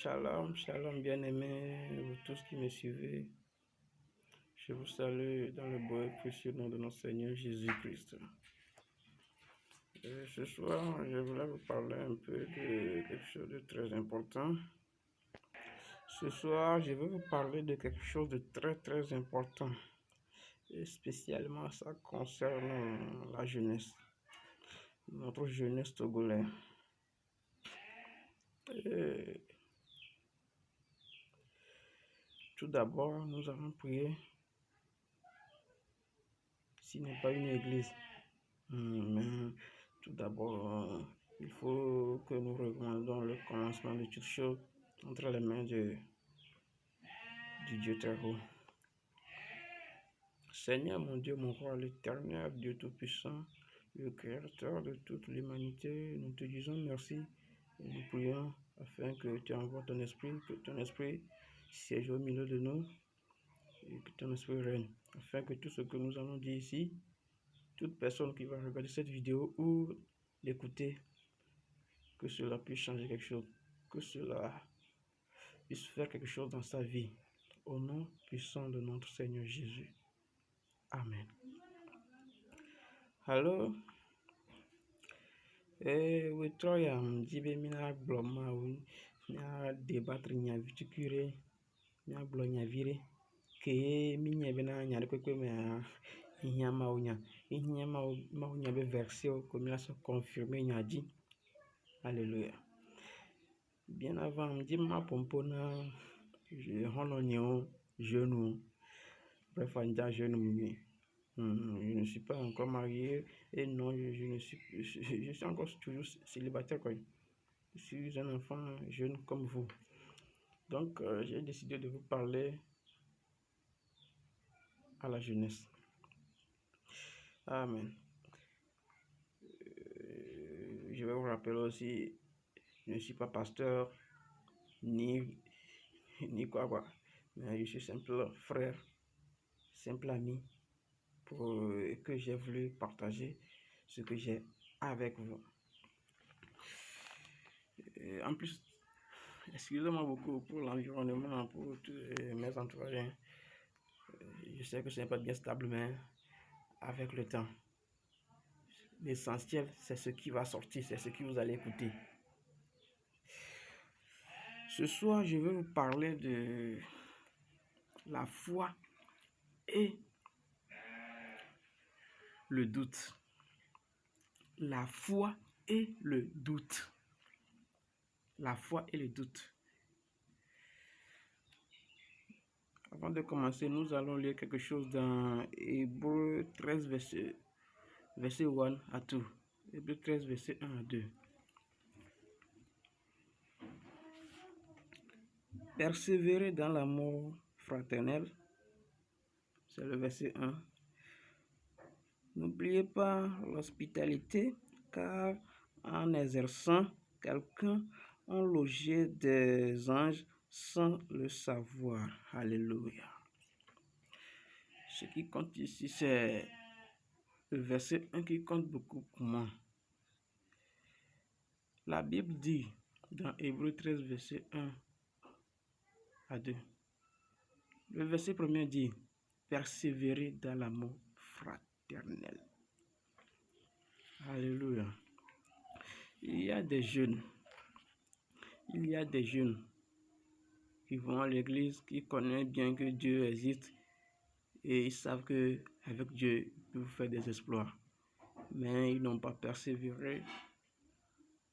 Shalom, shalom bien-aimés, vous tous qui me suivez. Je vous salue dans le beau et précieux nom de notre Seigneur Jésus-Christ. Ce soir, je voulais vous parler un peu de quelque chose de très important. Ce soir, je vais vous parler de quelque chose de très important. Et spécialement, ça concerne la jeunesse, notre jeunesse togolaise. Tout d'abord, nous allons prier. Ce n'est pas une église, mais tout d'abord, il faut que nous recommandons le commencement de toutes choses entre les mains du Dieu très haut. Seigneur mon Dieu, mon roi, l'éternel Dieu tout-puissant, le créateur de toute l'humanité, nous te disons merci et nous prions afin que tu envoies ton esprit, que ton esprit siège au milieu de nous et que ton esprit règne, afin que tout ce que nous allons dire ici, toute personne qui va regarder cette vidéo ou l'écouter, que cela puisse changer quelque chose, que cela puisse faire quelque chose dans sa vie. Au nom puissant de notre Seigneur Jésus. Amen. Allô? Oui, Troya, m'dibe mina bloma ou mina débattre nya viticure, mina blonya vire, que minha bena nya de kwekwe me ihia maunya be verset comme il se confirmer nya dit. Alléluia. Bien avant, m'di ma pompona je hono genou. Bref, anja genou. Je ne suis pas encore marié et non, je suis encore toujours célibataire, quoi. Je suis un enfant jeune comme vous. Donc, j'ai décidé de vous parler à la jeunesse. Amen. Je vais vous rappeler aussi, je ne suis pas pasteur, ni quoi, mais je suis simple frère, simple ami, pour que j'ai voulu partager ce que j'ai avec vous. En plus, excusez-moi beaucoup pour l'environnement, pour tous mes entourages. Je sais que ce n'est pas bien stable, mais avec le temps, l'essentiel, c'est ce qui va sortir, c'est ce que vous allez écouter. Ce soir, je vais vous parler de la foi et le doute. La foi et le doute. La foi et le doute. Avant de commencer, nous allons lire quelque chose dans Hébreux 13, verset 1 à 2. Hébreux 13, verset 1 à 2. Persévérer dans l'amour fraternel. C'est le verset 1. N'oubliez pas l'hospitalité, car en exerçant, quelqu'un a logé des anges sans le savoir. Alléluia. Ce qui compte ici, c'est le verset 1 qui compte beaucoup pour moi. La Bible dit dans Hébreux 13, verset 1 à 2. Le verset 1 dit « Persévérer dans l'amour fraternel ». Alléluia. Il y a des jeunes qui vont à l'église, qui connaissent bien que Dieu existe et ils savent que avec Dieu, ils peuvent faire des exploits. Mais ils n'ont pas persévéré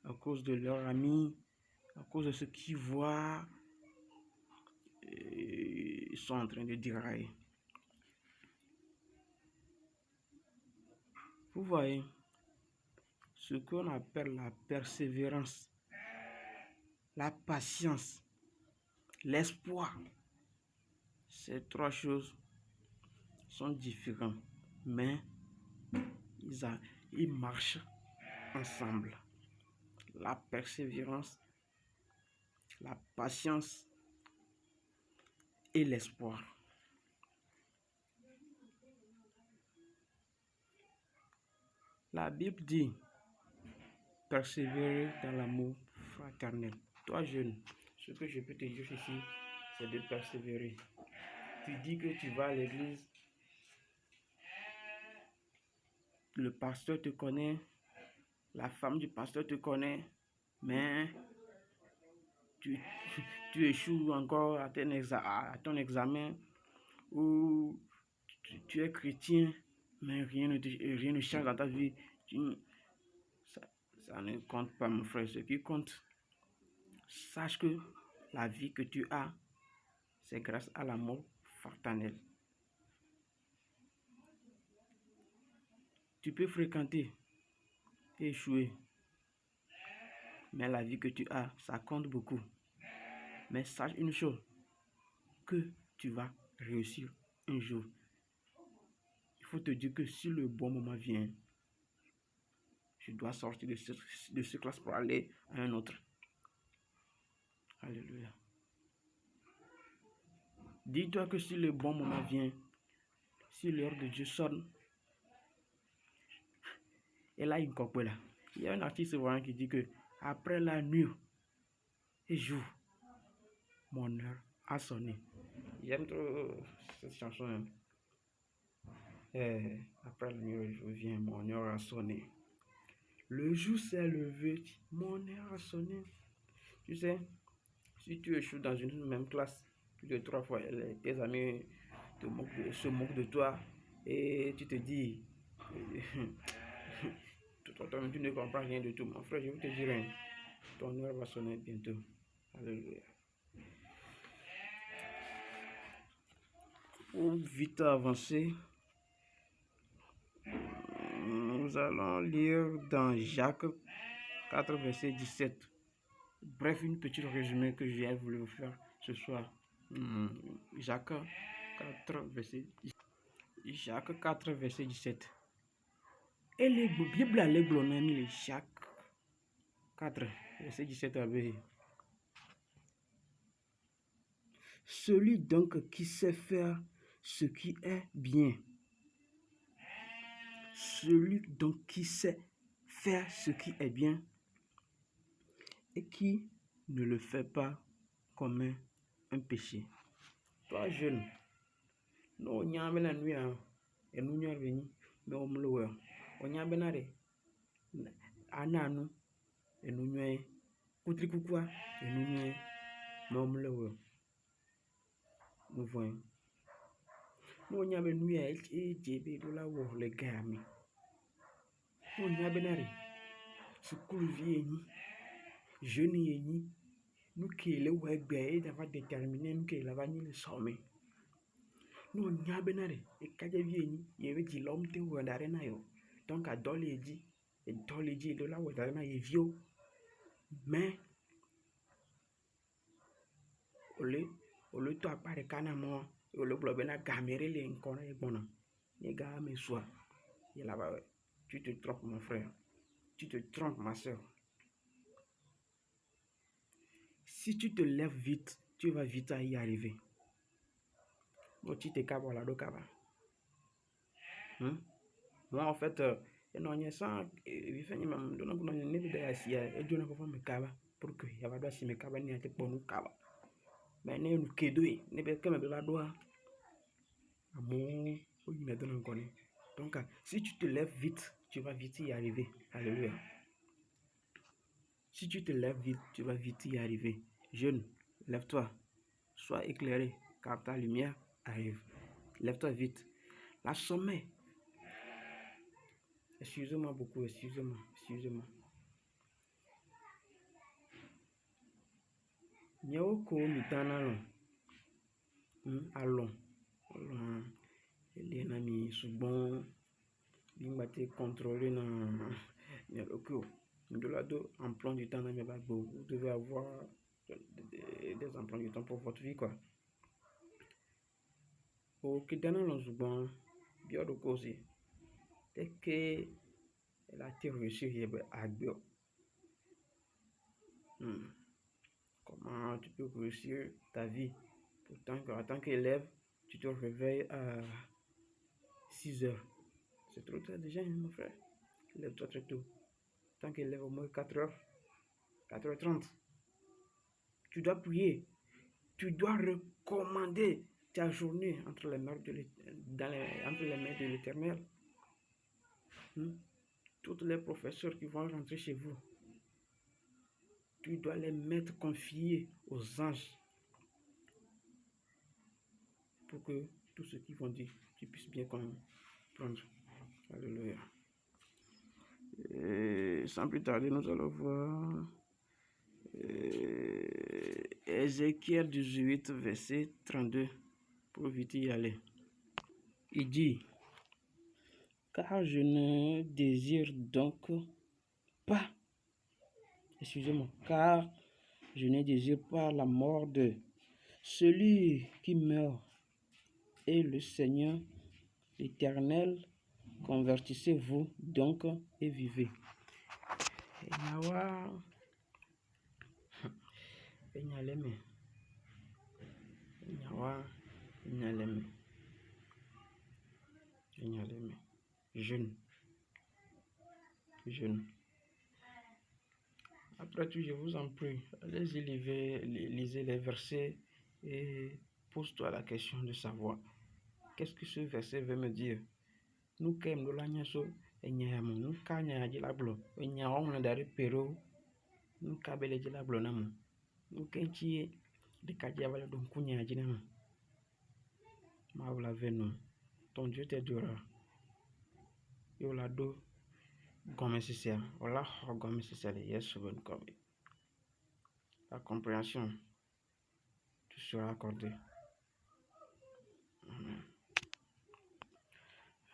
à cause de leurs amis, à cause de ce qu'ils voient, et ils sont en train de dérailler. Vous voyez, ce qu'on appelle la persévérance, la patience, l'espoir, ces trois choses sont différentes, mais ils marchent ensemble. La persévérance, la patience et l'espoir. La Bible dit persévérer dans l'amour fraternel. Toi jeune, Ce que je peux te dire ici, c'est de persévérer. Tu dis que tu vas à l'église, le pasteur te connaît, la femme du pasteur te connaît, mais tu, tu échoues encore à ton examen, ou tu es chrétien, mais rien ne change dans ta vie. Ça ne compte pas, mon frère. Ce qui compte, sache que la vie que tu as, c'est grâce à l'amour fraternel. Tu peux fréquenter et échouer, mais la vie que tu as, ça compte beaucoup. Mais sache une chose, que tu vas réussir un jour. Il faut te dire que si le bon moment vient, je dois sortir de ce classe pour aller à un autre. Alléluia. Dis-toi que si le bon moment vient, si l'heure de Dieu sonne, et là, il y a un artiste voyant qui dit que après la nuit et jour, mon heure a sonné. J'aime trop cette chanson. Hein. Après la nuit et jour vient, mon heure a sonné. Le jour s'est levé, mon heure a sonné. Tu sais, si tu échoues dans une même classe plus de 3 fois, tes amis se moquent de toi et tu te dis, toi-même tu ne comprends rien de tout. Mon frère, je vais te dire, hein, ton heure va sonner bientôt. Alléluia. Pour vite avancer, nous allons lire dans Jacques 4, verset 17. Bref, une petite résumé que j'ai voulu vous faire ce soir. Jacques 4, verset 17. Jacques 4, verset 17. Et la Bible a les Jacques 4, verset 17 à B. Celui donc qui sait faire ce qui est bien. Celui donc qui sait faire ce qui est bien et qui ne le fait pas commet un péché. Toi jeune, no nyambe na nuit et nous nyor veni mais on me le on nyambe na re ananu et nous nyoy kutri kukwa et nous nyoy mais on me le nous voyons no nyambe nuit et djebe do la wo le gami no nyambe na re sukulu vie ni jeune ni nous qui le wegbe et d'avoir déterminé nous qui la va ni le sommet. Nous n'y a benare et kaje vieni yewe di l'homme te wandare na yo donc à doleji de la wandare na yevio mais ole to apare kana mo ole blobe na gamere le nkona e bona ne ga me soi et là-bas tu te trompes mon frère, tu te trompes ma soeur. Si tu te lèves vite, tu vas vite à y arriver. Moi en fait non n'y ça il fait même donc non n'y ne pas si et Dieu ne peut pas me cava pour que y a pas si me cava ni ate pour nous cava mais ne nous kedo ne peut que me la doa amour ou il me donne encore donc si tu te lèves vite tu vas vite y arriver. Alléluia. Si tu te lèves vite tu vas vite y arriver. Jeune, lève-toi, sois éclairé car ta lumière arrive. Lève-toi vite. La sommet. Excusez-moi beaucoup, excusez-moi. Nyoko mitana allons. Les amis souvent bimbaté contrôlé na nyoko. De la deux emploi du temps dans mes bagues. Vous devez avoir des emplois du temps pour votre vie quoi. Ok, dans le souvent bien de causer. Dès que la terre reçue à bio. Comment tu peux réussir ta vie? Pourtant, en tant qu'élève, tu te réveilles à 6 heures. C'est trop tard déjà, mon frère. Lève-toi très tôt. En tant qu'élève, au moins 4 heures, 4h30. Tu dois prier. Tu dois recommander ta journée entre les mains de l'Éternel. Tous les professeurs qui vont rentrer chez vous, tu dois les mettre confiés aux anges pour que tout ce qu'ils vont dire, tu puisses bien comprendre. Alléluia. Et sans plus tarder, nous allons voir Ézéchiel 18, verset 32, pour vite y aller. Il dit, car je ne désire donc pas, car je ne désire pas la mort de celui qui meurt, et le Seigneur l'Éternel, convertissez-vous donc et vivez. Jeune. Après tout, je vous en prie, allez-y, lisez les versets et pose-toi la question de savoir qu'est-ce que ce verset veut me dire. Nous sommes de l'agneau et nous kanya de la blo et nous on dari pero nous kabele de la blo namu nous kenchi de kadiavala donc kunya de namu maula venu ton Dieu t'aidera yo la do comme c'est ça voilà comme c'est ça yes comme la compréhension tu sera accordée. Amen.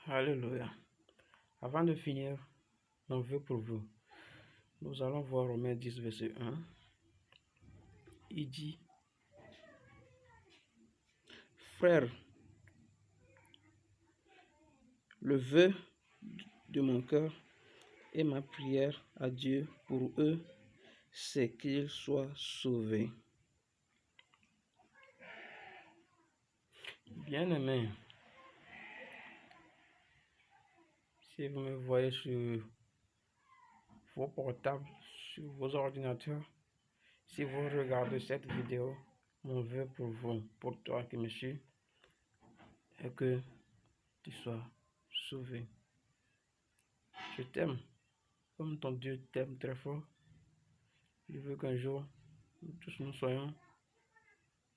Alléluia. Avant de finir mon vœu pour vous, nous allons voir Romains 10, verset 1. Il dit, frère, le vœu de mon cœur et ma prière à Dieu pour eux, c'est qu'ils soient sauvés. Bien-aimés, si vous me voyez sur vos portables, sur vos ordinateurs, si vous regardez cette vidéo, mon vœu pour vous, pour toi qui me suis, est que tu sois sauvé. Je t'aime, comme ton Dieu t'aime très fort. Je veux qu'un jour, nous tous nous soyons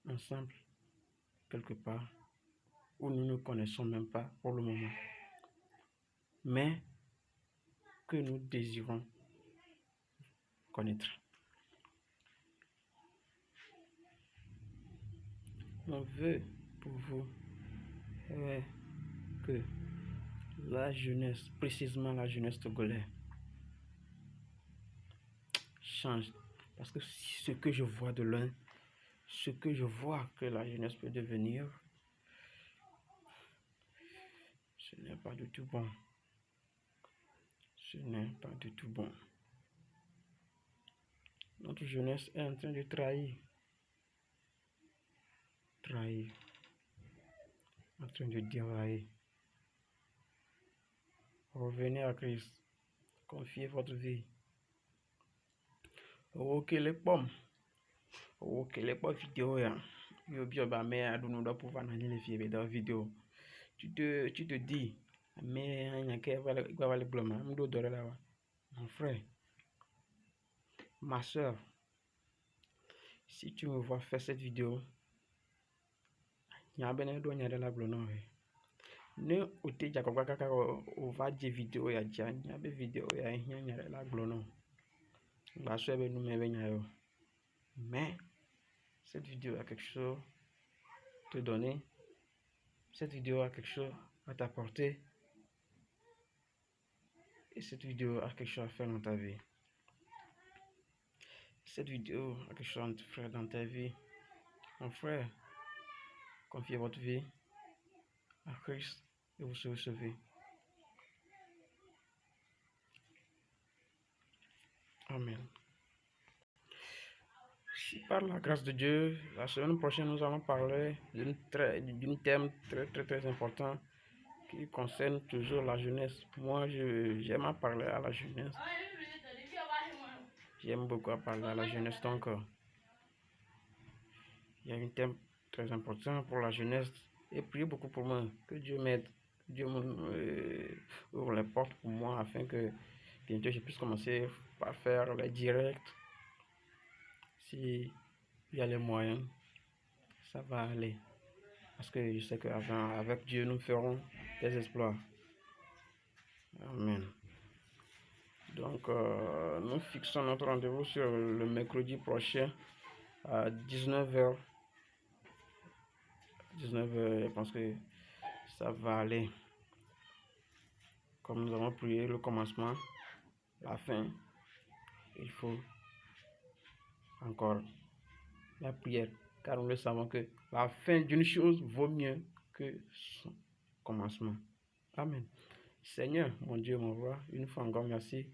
ensemble, quelque part, où nous ne connaissons même pas pour le moment, mais que nous désirons connaître. Mon vœu pour vous est que la jeunesse, précisément la jeunesse togolaise, change. Parce que ce que je vois de loin, ce que je vois que la jeunesse peut devenir, ce n'est pas du tout bon. Ce n'est pas du tout bon. Notre jeunesse est en train de trahir, en train de dérailler. Revenez à Christ, confiez votre vie. Ok les pommes, ok les pommes vidéo ya, yo bien bah mais à nous doit pouvoir analyser les filles dans vidéo. Tu te dis mais il y a qu'à va les blâmer, me doit là. Mon frère, ma soeur, si tu me vois faire cette vidéo, il y a bien un doigt de la blonde. Ne ôtez déjà quoi on va dire vidéo ya déjà, il y a des vidéos ya il y a la blonde. La soeur ben nous mais mais cette vidéo a quelque chose à te donner, cette vidéo a quelque chose à t'apporter et cette vidéo a quelque chose à faire dans ta vie. Cette vidéo a quelque chose à te faire dans ta vie. Mon frère, confiez votre vie à Christ et vous serez sauvé. Amen. Si par la grâce de Dieu, la semaine prochaine, nous allons parler d'un thème très important qui concerne toujours la jeunesse. Moi, j'aime à parler à la jeunesse. J'aime beaucoup à parler à la jeunesse. Donc, Il y a un thème très important pour la jeunesse. Et priez beaucoup pour moi, que Dieu m'aide, que Dieu ouvre les portes pour moi afin que bientôt je puisse commencer par faire les directs. Si il y a les moyens, ça va aller. Parce que je sais qu'avec Dieu, nous ferons des exploits. Amen. Donc, nous fixons notre rendez-vous sur le mercredi prochain à 19h. 19h, je pense que ça va aller. Comme nous avons prié le commencement, la fin, il faut encore la prière. Car nous le savons que la fin d'une chose vaut mieux que son commencement. Amen. Seigneur, mon Dieu, mon roi, une fois encore, merci.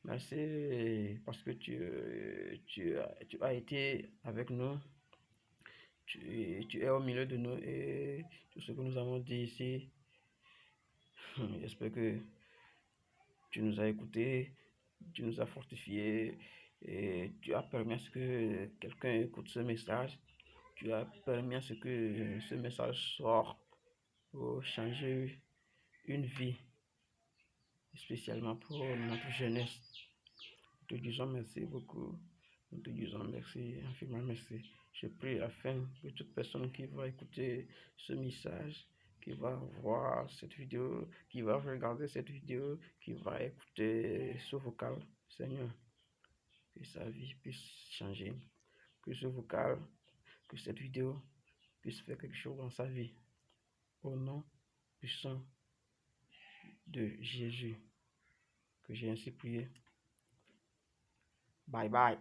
Merci parce que tu as été avec nous. Tu es au milieu de nous et tout ce que nous avons dit ici, j'espère que tu nous as écoutés, tu nous as fortifiés et tu as permis à ce que quelqu'un écoute ce message. Tu as permis à ce que ce message sorte pour changer une vie, spécialement pour notre jeunesse. Nous te disons merci beaucoup. Nous te disons merci, infiniment merci. Je prie afin que toute personne qui va écouter ce message, qui va voir cette vidéo, qui va regarder cette vidéo, qui va écouter ce vocal, Seigneur, que sa vie puisse changer, que ce vocal, que cette vidéo puisse faire quelque chose dans sa vie. Au nom puissant de Jésus, que j'ai ainsi prié. Bye bye.